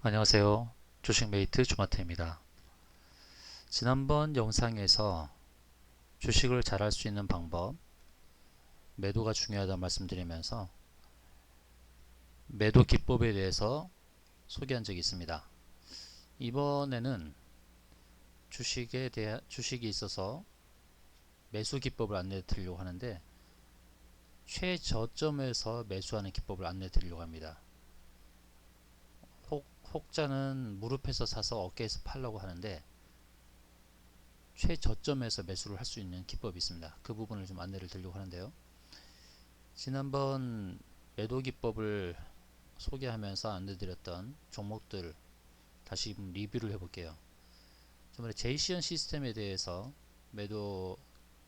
안녕하세요. 주식메이트 조마태입니다. 지난번 영상에서 주식을 잘할 수 있는 방법, 매도가 중요하다고 말씀드리면서 매도 기법에 대해서 소개한 적이 있습니다. 이번에는 주식이 있어서 매수 기법을 안내해 드리려고 하는데 최저점에서 매수하는 기법을 안내해 드리려고 합니다. 혹자는 무릎에서 사서 어깨에서 팔려고 하는데 최저점에서 매수를 할 수 있는 기법이 있습니다. 그 부분을 좀 안내를 드리려고 하는데요. 지난번 매도 기법을 소개하면서 안내드렸던 종목들 다시 리뷰를 해볼게요. 저번에 제이시언 시스템에 대해서 매도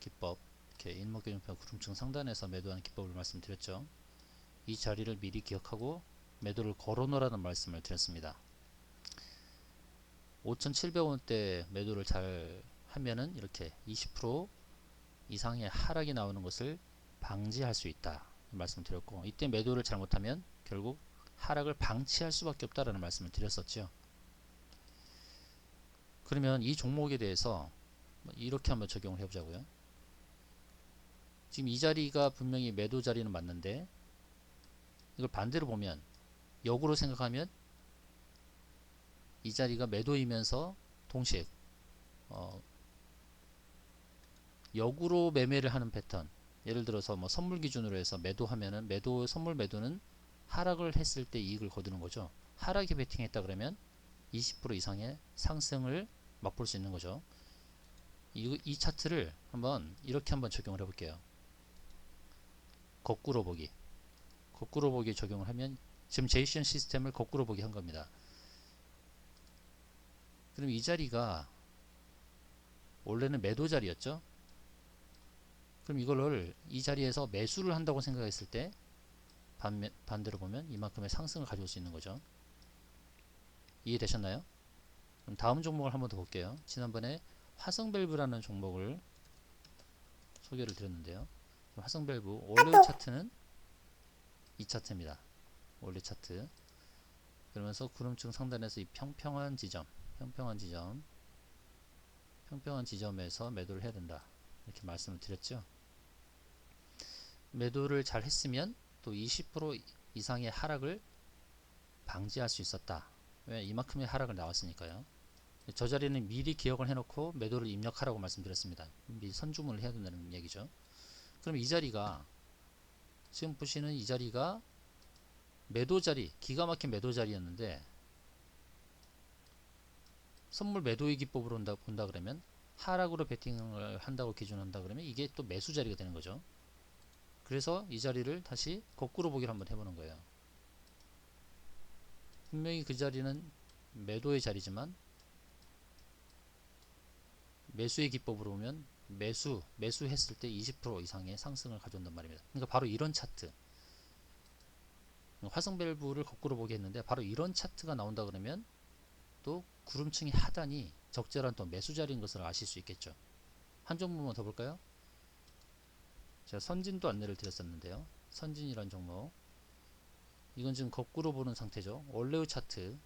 기법, 이렇게 일목균형표 구름층 상단에서 매도하는 기법을 말씀드렸죠. 이 자리를 미리 기억하고 매도를 걸어놓으라는 말씀을 드렸습니다. 5,700원대 매도를 잘 하면은 이렇게 20% 이상의 하락이 나오는 것을 방지할 수 있다 말씀드렸고, 이때 매도를 잘못하면 결국 하락을 방치할 수밖에 없다라는 말씀을 드렸었죠. 그러면 이 종목에 대해서 이렇게 한번 적용을 해보자고요. 지금 이 자리가 분명히 매도 자리는 맞는데 이걸 반대로 보면, 역으로 생각하면 이 자리가 매도이면서 동시에 역으로 매매를 하는 패턴, 예를 들어서 뭐 선물 기준으로 해서 매도하면은 선물 매도는 하락을 했을 때 이익을 거두는 거죠. 하락에 베팅했다 그러면 20% 이상의 상승을 맛볼 수 있는 거죠. 이 차트를 이렇게 한번 적용을 해볼게요. 거꾸로 보기. 거꾸로 보기 적용을 하면 지금 제이션 시스템을 거꾸로 보기 한 겁니다. 그럼 이 자리가 원래는 매도 자리였죠. 그럼 이거를 이 자리에서 매수를 한다고 생각했을 때 반대로 보면 이만큼의 상승을 가져올 수 있는 거죠. 이해되셨나요? 그럼 다음 종목을 한번 더 볼게요. 지난번에 화성밸브라는 종목을 소개를 드렸는데요. 화성밸브 원래 차트는 이 차트입니다. 원래 차트. 그러면서 구름층 상단에서 이 평평한 지점에서 매도를 해야 된다, 이렇게 말씀을 드렸죠. 매도를 잘 했으면 또 20% 이상의 하락을 방지할 수 있었다. 왜? 이만큼의 하락을 나왔으니까요. 저 자리는 미리 기억을 해놓고 매도를 입력하라고 말씀드렸습니다. 미리 선주문을 해야 된다는 얘기죠. 그럼 이 자리가, 지금 보시는 이 자리가 매도 자리, 기가 막힌 매도 자리였는데 선물 매도의 기법으로 본다 그러면, 하락으로 베팅을 한다고 기준한다 그러면 이게 또 매수 자리가 되는 거죠. 그래서 이 자리를 다시 거꾸로 보기를 한번 해보는 거예요. 분명히 그 자리는 매도의 자리지만 매수의 기법으로 보면 매수했을 때 20% 이상의 상승을 가져온단 말입니다. 그러니까 바로 이런 차트, 화성밸브를 거꾸로 보게 했는데 바로 이런 차트가 나온다 그러면 또 구름층의 하단이 적절한 또 매수 자리인 것을 아실 수 있겠죠. 한 종목만 더 볼까요? 제가 선진도 안내를 드렸었는데요. 선진이란 종목, 이건 지금 거꾸로 보는 상태죠. 원래 차트는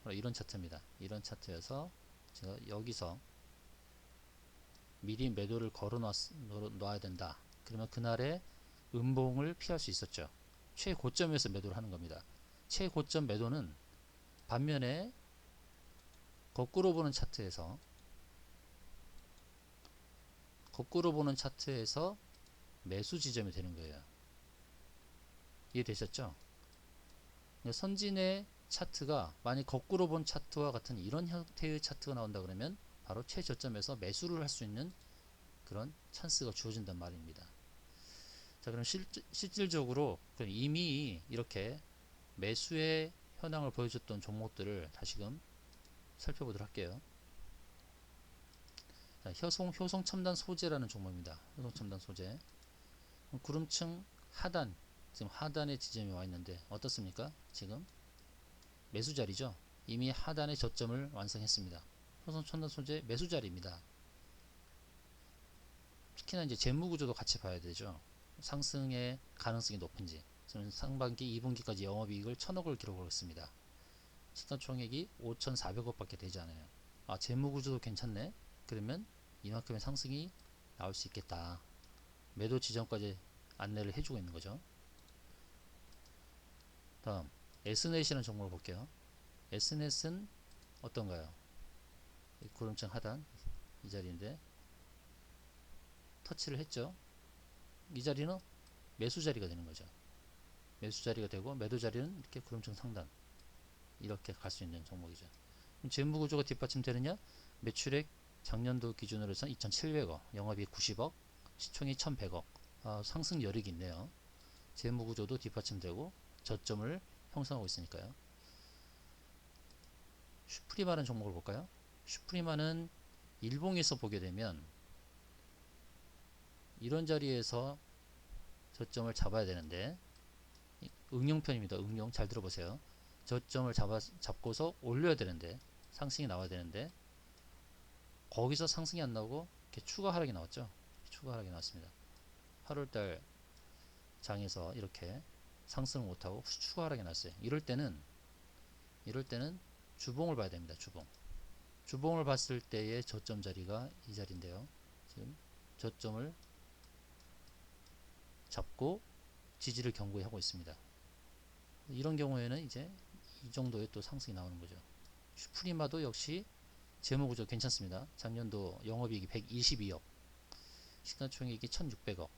바로 이런 차트입니다. 이런 차트여서 제가 여기서 미리 매도를 걸어 놔야 된다. 그러면 그날의 음봉을 피할 수 있었죠. 최고점에서 매도를 하는 겁니다. 최고점 매도는 반면에 거꾸로 보는 차트에서 매수 지점이 되는 거예요. 이해되셨죠? 선진의 차트가 만약 거꾸로 본 차트와 같은 이런 형태의 차트가 나온다 그러면 바로 최저점에서 매수를 할 수 있는 그런 찬스가 주어진단 말입니다. 자, 그럼 실질적으로 이미 이렇게 매수의 현황을 보여줬던 종목들을 다시금 살펴보도록 할게요. 자, 효성 첨단 소재라는 종목입니다. 효성 첨단 소재. 구름층 하단, 지금 하단의 지점이 와 있는데 어떻습니까? 지금 매수 자리죠. 이미 하단의 저점을 완성했습니다. 효성 첨단 소재 매수 자리입니다. 특히나 이제 재무 구조도 같이 봐야 되죠. 상승의 가능성이 높은지. 저는 상반기 2분기까지 영업이익을 1000억을 기록을 했습니다. 시가총액이 5,400억 밖에 되지 않아요. 아, 재무구조도 괜찮네. 그러면 이만큼의 상승이 나올 수 있겠다. 매도 지점까지 안내를 해주고 있는 거죠. 다음 S넷이라는 종목을 볼게요. S넷은 어떤가요? 구름증 하단 이 자리인데 터치를 했죠. 이 자리는 매수 자리가 되는 거죠. 매수 자리가 되고 매도 자리는 이렇게 구름증 상단 이렇게 갈 수 있는 종목이죠. 그럼 재무 구조가 뒷받침되느냐? 매출액 작년도 기준으로 해서 2,700억, 영업이익 90억, 시총이 1,100억. 아, 상승 여력이 있네요. 재무 구조도 뒷받침되고 저점을 형성하고 있으니까요. 슈프리마라는 종목을 볼까요? 슈프리마는 일봉에서 보게 되면 이런 자리에서 저점을 잡아야 되는데 응용편입니다. 응용 잘 들어보세요. 저점을 잡고서 올려야 되는데 상승이 나와야 되는데 거기서 상승이 안 나오고 이렇게 추가 하락이 나왔죠. 추가 하락이 나왔습니다. 8월달 장에서 이렇게 상승을 못하고 추가 하락이 났어요. 이럴 때는 주봉을 봐야 됩니다. 주봉을 봤을 때의 저점 자리가 이 자리인데요. 지금 저점을 잡고 지지를 견고히 하고 있습니다. 이런 경우에는 이제 이 정도의 또 상승이 나오는 거죠. 슈프리마도 역시 재무구조 괜찮습니다. 작년도 영업이익이 122억, 시가총액이 1600억,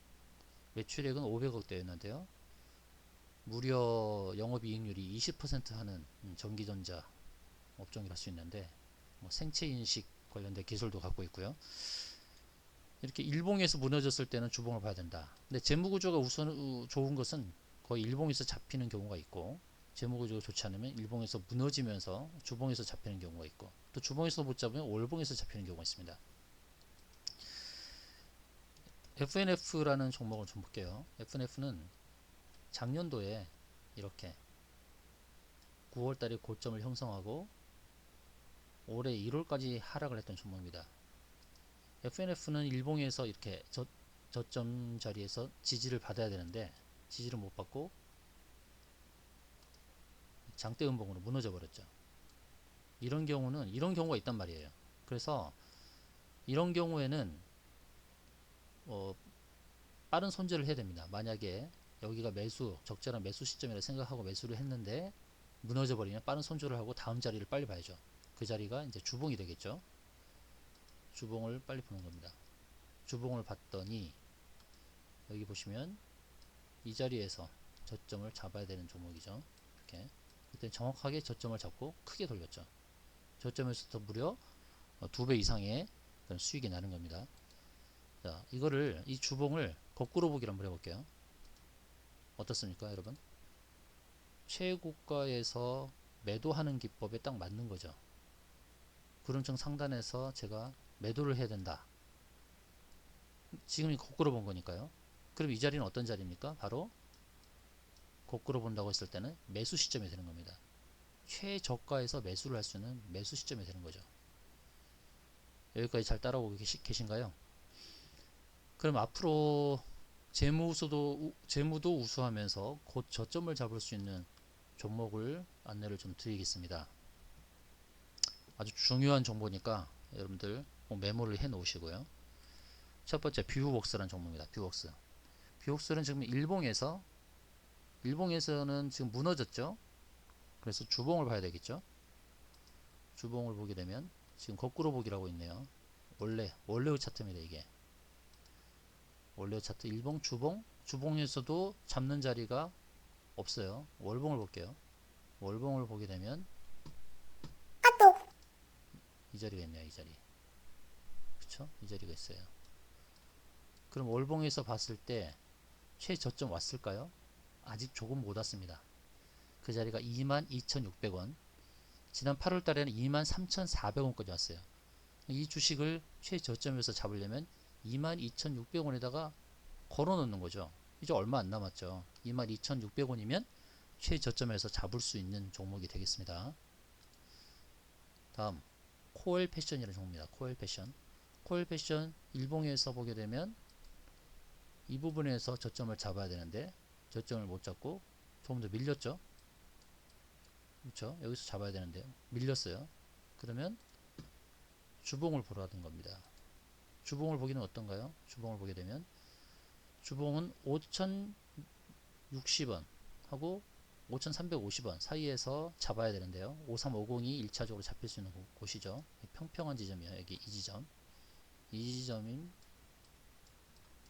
매출액은 500억대였는데요. 무려 영업이익률이 20% 하는 전기전자 업종이라 할 수 있는데 뭐 생체인식 관련된 기술도 갖고 있고요. 이렇게 일봉에서 무너졌을 때는 주봉을 봐야 된다. 근데 재무구조가 우선 좋은 것은 거의 일봉에서 잡히는 경우가 있고 재무구조가 좋지 않으면 일봉에서 무너지면서 주봉에서 잡히는 경우가 있고 또 주봉에서 못 잡으면 월봉에서 잡히는 경우가 있습니다. FNF라는 종목을 좀 볼게요. FNF는 작년도에 이렇게 9월달에 고점을 형성하고 올해 1월까지 하락을 했던 종목입니다. FNF는 일봉에서 이렇게 저점 자리에서 지지를 받아야 되는데 지지를 못 받고 장대 음봉으로 무너져 버렸죠. 이런 경우가 있단 말이에요. 그래서 이런 경우에는 빠른 손절을 해야 됩니다. 만약에 여기가 적절한 매수 시점이라 생각하고 매수를 했는데 무너져 버리면 빠른 손절을 하고 다음 자리를 빨리 봐야죠. 그 자리가 이제 주봉이 되겠죠. 주봉을 빨리 보는 겁니다. 주봉을 봤더니 여기 보시면 이 자리에서 저점을 잡아야 되는 종목이죠. 이렇게 그때 정확하게 저점을 잡고 크게 돌렸죠. 저점에서부터 무려 2배 이상의 그런 수익이 나는 겁니다. 자, 이 주봉을 거꾸로 보기를 한번 해볼게요. 어떻습니까, 여러분? 최고가에서 매도하는 기법에 딱 맞는 거죠. 구름증 상단에서 제가 매도를 해야 된다. 지금 거꾸로 본 거니까요. 그럼 이 자리는 어떤 자리입니까? 바로 거꾸로 본다고 했을 때는 매수 시점이 되는 겁니다. 최저가에서 매수를 할 수 있는 매수 시점이 되는 거죠. 여기까지 잘 따라오고 계신가요? 그럼 앞으로 재무도 우수하면서 곧 저점을 잡을 수 있는 종목을 안내를 좀 드리겠습니다. 아주 중요한 정보니까 여러분들 꼭 메모를 해 놓으시고요. 첫 번째 뷰웍스라는 종목입니다. 뷰웍스는 지금 일봉에서는 지금 무너졌죠. 그래서 주봉을 봐야 되겠죠. 주봉을 보게 되면 지금 거꾸로 보기라고 있네요. 원래의 차트입니다. 이게 원래의 차트 일봉 주봉에서도 잡는 자리가 없어요. 월봉을 볼게요. 월봉을 보게 되면 이 자리가 있네요. 이 자리. 그쵸? 이 자리가 있어요. 그럼 월봉에서 봤을 때 최저점 왔을까요? 아직 조금 못 왔습니다. 그 자리가 22,600원. 지난 8월 달에는 23,400원까지 왔어요. 이 주식을 최저점에서 잡으려면 22,600원에다가 걸어 놓는 거죠. 이제 얼마 안 남았죠. 22,600원이면 최저점에서 잡을 수 있는 종목이 되겠습니다. 다음 코엘 패션이라는 종목입니다. 코엘 패션 일봉에서 보게 되면 이 부분에서 저점을 잡아야 되는데 저점을 못 잡고 조금 더 밀렸죠. 그렇죠? 여기서 잡아야 되는데요. 밀렸어요. 그러면 주봉을 보러 하는 겁니다. 주봉을 보기는 어떤가요? 주봉을 보게 되면 주봉은 5060원 하고 5350원 사이에서 잡아야 되는데요. 5350이 1차적으로 잡힐 수 있는 곳이죠. 평평한 지점이에요. 여기 이 지점. 이 지점인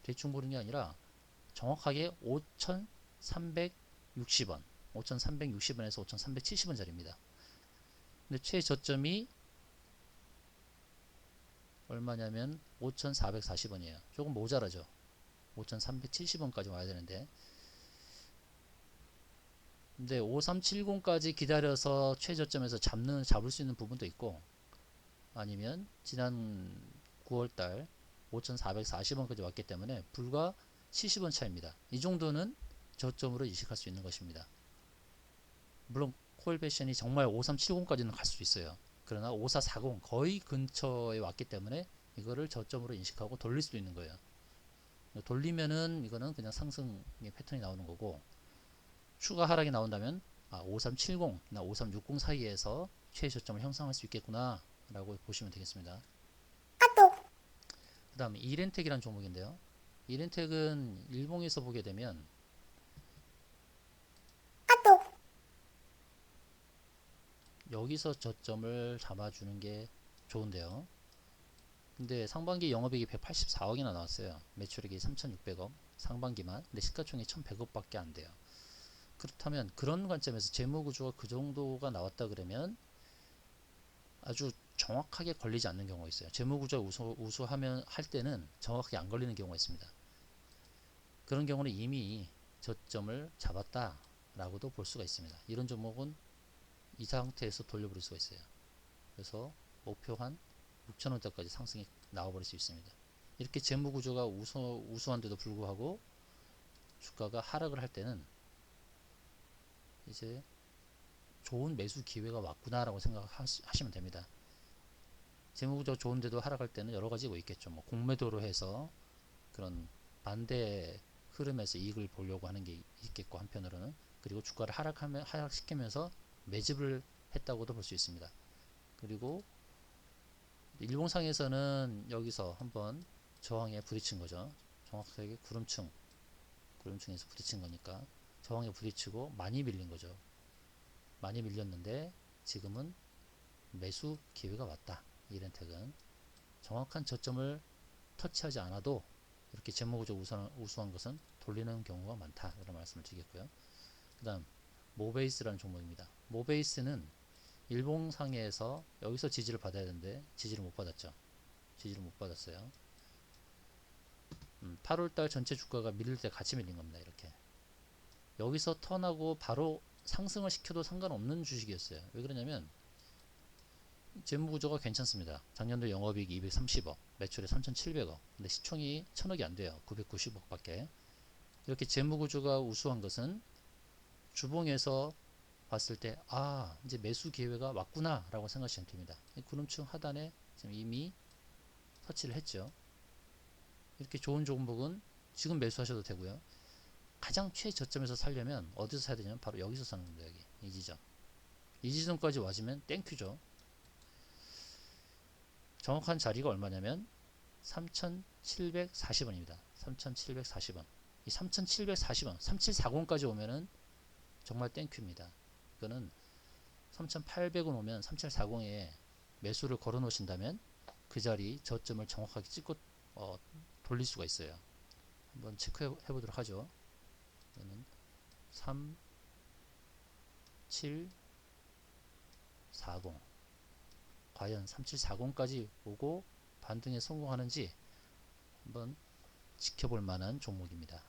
대충 보는 게 아니라 정확하게 5360원 5360원에서 5370원 자리입니다. 근데 최저점이 얼마냐면 5440원이에요. 조금 모자라죠. 5370원까지 와야 되는데, 근데 5370까지 기다려서 최저점에서 잡을 수 있는 부분도 있고, 아니면 지난 9월달 5440원까지 왔기 때문에 불과 70원 차입니다. 이 정도는 저점으로 인식할 수 있는 것입니다. 물론 코일베션이 정말 5370까지는 갈 수 있어요. 그러나 5440 거의 근처에 왔기 때문에 이거를 저점으로 인식하고 돌릴 수도 있는 거예요. 돌리면은 이거는 그냥 상승의 패턴이 나오는 거고, 추가 하락이 나온다면 5370나 5360 사이에서 최저점을 형성할 수 있겠구나 라고 보시면 되겠습니다. 그 다음에 이렌텍이라는 종목인데요. 이렌텍은 일봉에서 보게 되면 여기서 저점을 잡아주는 게 좋은데요. 근데 상반기 영업이익이 184억이나 나왔어요. 매출액이 3,600억 상반기만. 근데 시가총액이 1,100억밖에 안 돼요. 그렇다면 그런 관점에서 재무구조가 그 정도가 나왔다 그러면 아주 정확하게 걸리지 않는 경우가 있어요. 재무구조가 우수하면 할 때는 정확하게 안 걸리는 경우가 있습니다. 그런 경우는 이미 저점을 잡았다라고도 볼 수가 있습니다. 이런 종목은 이 상태에서 돌려버릴 수가 있어요. 그래서 목표 한 6,000원대까지 상승이 나와버릴 수 있습니다. 이렇게 재무구조가 우수한데도 불구하고 주가가 하락을 할 때는 이제 좋은 매수 기회가 왔구나라고 생각하시면 됩니다. 재무구조가 좋은데도 하락할 때는 여러 가지 뭐 있겠죠. 뭐 공매도로 해서 그런 반대 흐름에서 이익을 보려고 하는 게 있겠고, 한편으로는 그리고 주가를 하락시키면서 매집을 했다고도 볼 수 있습니다. 그리고 일봉상에서는 여기서 한번 저항에 부딪힌 거죠. 정확하게 구름층에서 부딪힌 거니까 저항에 부딪히고 많이 밀린 거죠. 많이 밀렸는데 지금은 매수 기회가 왔다. 이렌텍은 정확한 저점을 터치하지 않아도 이렇게 재무구조 우수한 것은 돌리는 경우가 많다. 이런 말씀을 드리겠고요. 그 다음 모베이스라는 종목입니다. 모베이스는 일봉상에서 여기서 지지를 받아야 되는데 지지를 못 받았죠. 지지를 못 받았어요. 8월달 전체 주가가 밀릴 때 같이 밀린 겁니다. 이렇게 여기서 턴하고 바로 상승을 시켜도 상관없는 주식이었어요. 왜 그러냐면 재무구조가 괜찮습니다. 작년도 영업이익 230억, 매출에 3,700억, 근데 시총이 1,000억이 안 돼요. 990억 밖에. 이렇게 재무구조가 우수한 것은 주봉에서 봤을 때 이제 매수 기회가 왔구나 라고 생각하시면 됩니다. 구름층 하단에 지금 이미 터치를 했죠. 이렇게 좋은 종목은 지금 매수하셔도 되고요. 가장 최저점에서 살려면 어디서 사야 되냐면 바로 여기서 사는 겁니다. 여기 이 지점. 이 지점까지 와주면 땡큐죠. 정확한 자리가 얼마냐면 3,740원입니다. 3,740원. 이 3,740원, 3740까지 오면은 정말 땡큐입니다. 이거는 3,800원 오면 3740에 매수를 걸어 놓으신다면 그 자리 저점을 정확하게 찍고 돌릴 수가 있어요. 한번 체크해 보도록 하죠. 이거는 3740 과연 3740까지 오고 반등에 성공하는지 한번 지켜볼 만한 종목입니다.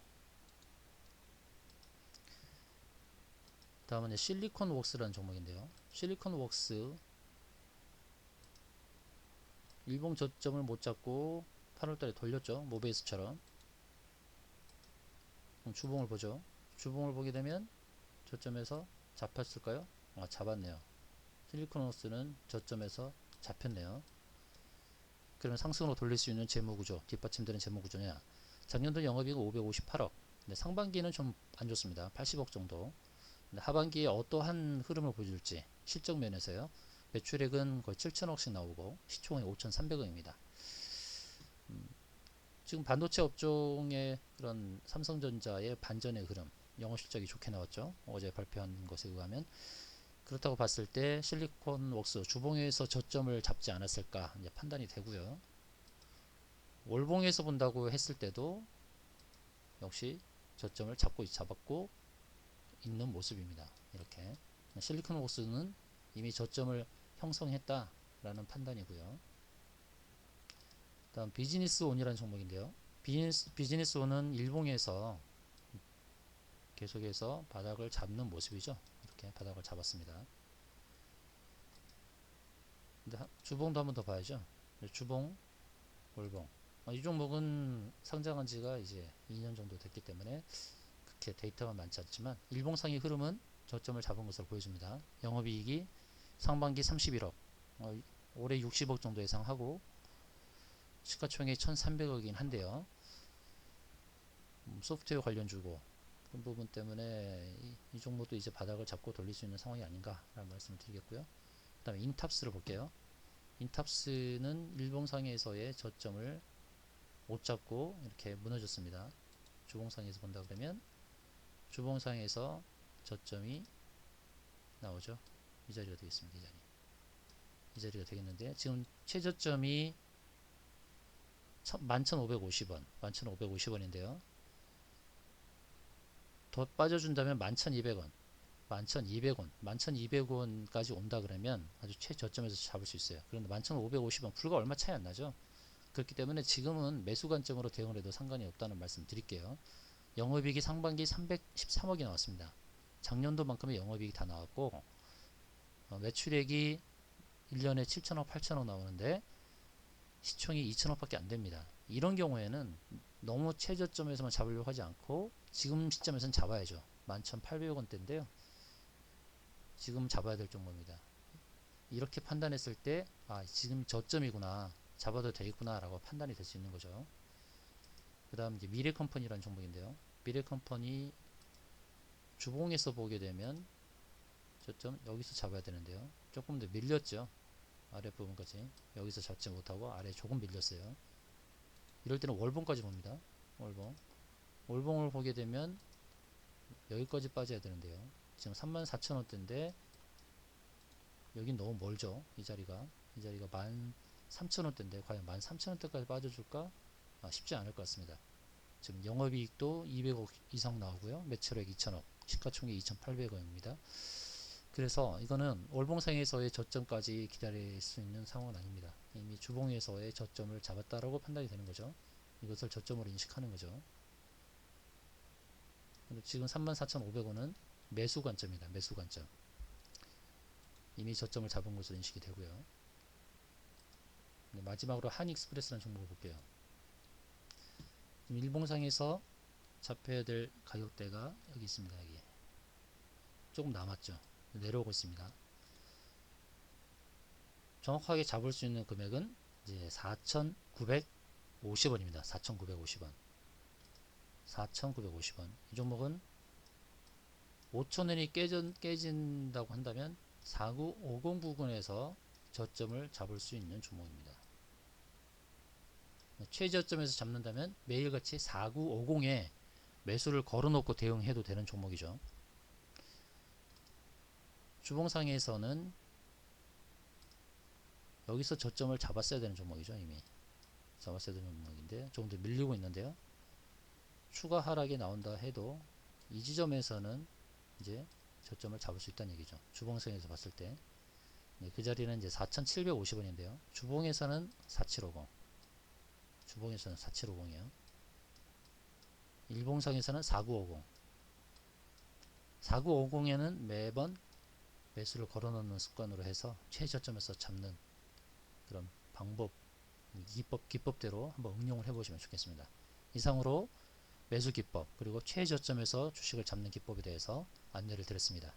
다음은 실리콘웍스라는 종목인데요. 실리콘웍스 일봉 저점을 못 잡고 8월달에 돌렸죠. 모베이스처럼. 그럼 주봉을 보죠. 주봉을 보게 되면 저점에서 잡혔을까요? 잡았네요. 실리콘웍스는 저점에서 잡혔네요. 그러면 상승으로 돌릴 수 있는 재무구조, 뒷받침되는 재무구조냐? 작년도 영업이익 558억, 근데 상반기는 좀 안 좋습니다. 80억 정도. 근데 하반기에 어떠한 흐름을 보여줄지 실적 면에서요. 매출액은 거의 7천억씩 나오고 시총이 5,300억입니다. 지금 반도체 업종의 그런 삼성전자의 반전의 흐름, 영업 실적이 좋게 나왔죠. 어제 발표한 것에 의하면 그렇다고 봤을 때 실리콘웍스 주봉에서 저점을 잡지 않았을까 이제 판단이 되고요. 월봉에서 본다고 했을 때도 역시 저점을 잡았고 있는 모습입니다. 이렇게 실리콘웍스는 이미 저점을 형성했다라는 판단이고요. 다음 비즈니스 온이라는 종목인데요. 비즈니스 온은 일봉에서 계속해서 바닥을 잡는 모습이죠. 이렇게 바닥을 잡았습니다. 근데 주봉도 한번 더 봐야죠. 주봉, 월봉. 이 종목은 상장한 지가 이제 2년 정도 됐기 때문에 그렇게 데이터가 많지 않지만 일봉상의 흐름은 저점을 잡은 것으로 보여집니다. 영업이익이 상반기 31억, 올해 60억 정도 예상하고 시가총액 1,300억이긴 한데요. 소프트웨어 관련주고 그런 부분 때문에 이 종목도 이제 바닥을 잡고 돌릴 수 있는 상황이 아닌가라는 말씀을 드리겠고요. 그 다음에 인탑스를 볼게요. 인탑스는 일봉상에서의 저점을 못 잡고 이렇게 무너졌습니다. 주봉상에서 본다 그러면 주봉상에서 저점이 나오죠. 이 자리가 되겠습니다. 이 자리가 되겠는데 지금 최저점이 11,550원 11,550원인데요. 더 빠져준다면 11,200원 11,200원 11,200원까지 온다 그러면 아주 최저점에서 잡을 수 있어요. 그런데 11,550원 불과 얼마 차이 안 나죠. 그렇기 때문에 지금은 매수 관점으로 대응을 해도 상관이 없다는 말씀 드릴게요. 영업이익이 상반기 313억이 나왔습니다. 작년도만큼의 영업이익이 다 나왔고 매출액이 1년에 7천억 8천억 나오는데 시총이 2천억밖에 안 됩니다. 이런 경우에는 너무 최저점에서만 잡으려고 하지 않고 지금 시점에서는 잡아야죠. 11,800원대인데요. 지금 잡아야 될 종목입니다. 이렇게 판단했을 때 지금 저점이구나, 잡아도 되겠구나 라고 판단이 될 수 있는 거죠. 그 다음 이제 미래컴퍼니라는 종목인데요. 미래컴퍼니 주봉에서 보게 되면 저점 여기서 잡아야 되는데요. 조금 더 밀렸죠. 아랫부분까지 여기서 잡지 못하고 아래 조금 밀렸어요. 이럴 때는 월봉까지 봅니다. 월봉을 보게 되면 여기까지 빠져야 되는데요. 지금 34,000원대인데 여긴 너무 멀죠. 이 자리가 13,000원대인데 과연 13,000원대까지 빠져줄까? 쉽지 않을 것 같습니다. 지금 영업이익도 200억 이상 나오고요. 매출액 2천억, 시가총액 2,800억입니다. 그래서 이거는 월봉상에서의 저점까지 기다릴 수 있는 상황은 아닙니다. 이미 주봉에서의 저점을 잡았다라고 판단이 되는 거죠. 이것을 저점으로 인식하는 거죠. 지금 34,500원은 매수 관점입니다. 매수 관점. 이미 저점을 잡은 것으로 인식이 되고요. 마지막으로 한익스프레스라는 종목을 볼게요. 일봉상에서 잡혀야 될 가격대가 여기 있습니다. 여기 조금 남았죠. 내려오고 있습니다. 정확하게 잡을 수 있는 금액은 이제 4,950원입니다. 4,950원. 4,950원. 이 종목은 5,000원이 깨진다고 한다면 4950 부근에서 저점을 잡을 수 있는 종목입니다. 최저점에서 잡는다면 매일같이 4950에 매수를 걸어놓고 대응해도 되는 종목이죠. 주봉상에서는 여기서 저점을 잡았어야 되는 종목이죠. 이미 잡았어야 되는 종목인데 조금 더 밀리고 있는데요. 추가 하락이 나온다 해도 이 지점에서는 이제 저점을 잡을 수 있다는 얘기죠. 주봉상에서 봤을 때 그 자리는 이제 4,750원인데요. 주봉에서는 4750. 주봉에서는 4750이에요. 일봉상에서는 4950. 4950에는 매번 매수를 걸어놓는 습관으로 해서 최저점에서 잡는 그런 방법, 기법대로 한번 응용을 해보시면 좋겠습니다. 이상으로 매수 기법 그리고 최저점에서 주식을 잡는 기법에 대해서 안내를 드렸습니다.